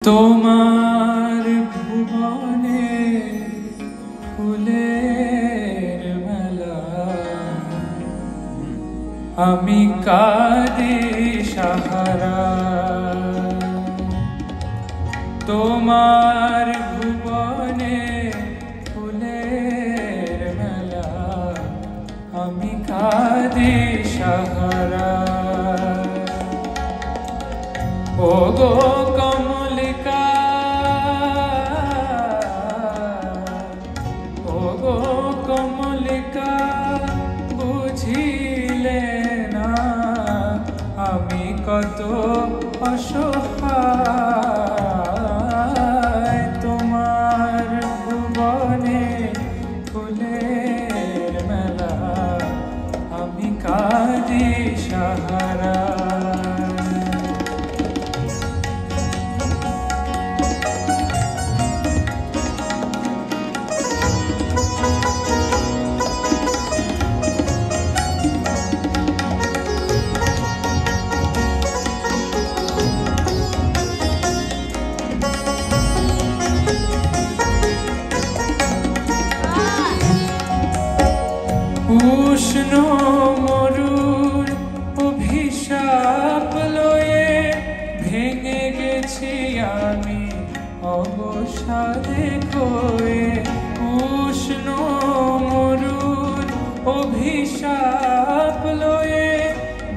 তোমার ভুবনে ফুলের মেলা, আমি কাঁদি সাহারা। তোমার ভুবনে ফুলের মেলা, আমি কাঁদি সাহারা। ও গো কমলিকা, ও গো কমলিকা, বুঝিলে না আমি কত অসহায়। তোমার ভুবনে ফুলের মেলা, আমি কাঁদি সাহারা। উষ্ণ মরুর অভিশাপ লয়ে ভেঙে গেছি আমি অবসাদে খয়ে। উষ্ণ মরুর অভিশাপ লয়ে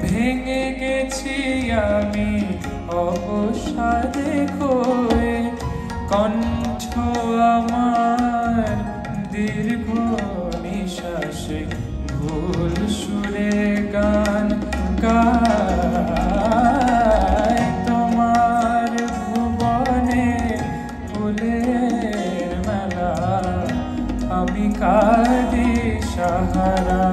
ভেঙে গেছি আমি অবসাদে খয়ে। কণ্ঠ আমার দীর্ঘ নিঃশ্বাসে ভুল সুরে গান গায়। তোমার ভুবনে ফুলের মেলা, আমি কাঁদি সাহারা।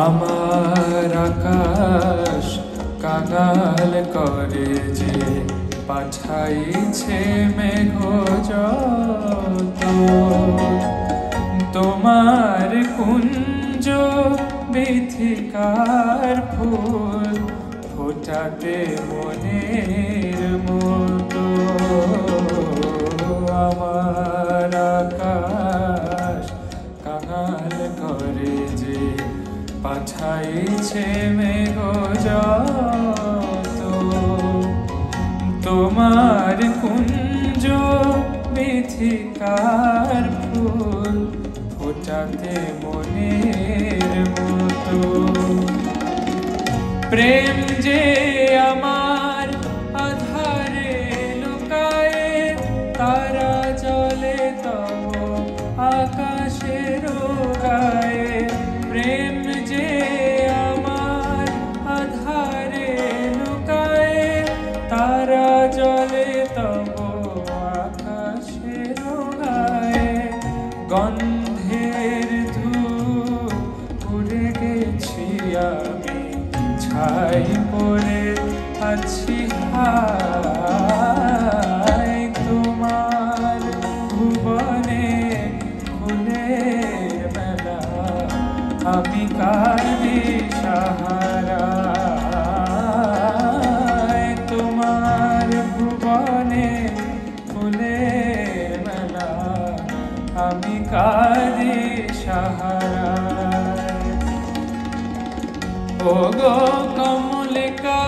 আমার আকাশ কাঙাল করে যে পাঠাইছে মেঘ যত। তোমার কুঞ্জ বিথিকার ফুল ফোটাতে মনের মতো। আমার আকাশ কাঙাল করে যে পাঠাইছে মেঘ যত। তোমার কুঞ্জ বিথিকার ফুল ফোটাতে মনের মতো। প্রেম যে আমার আধারে লুকায়ে, তারা জলে তব আকাশের গায়ে। প্রেম যে আমার আধারে লুকায়ে, তারা জলে তব আকাশের গায়ে। গন্ধের ধূপ উড়ে গেছি আমি, ছাই পড়ে আছি হায়। তোমার ভুবনে ফুলের মেলা, আমি কাঁদি সাহারা। তোমার ভুবনে ফুলের মেলা, আমি কাঁদি সাহারা। ও গো কমলিকা,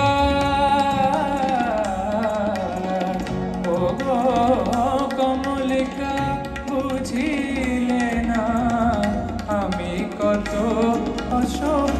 ও গো কমলিকা, বুঝিলে না আমি কত অসহায়।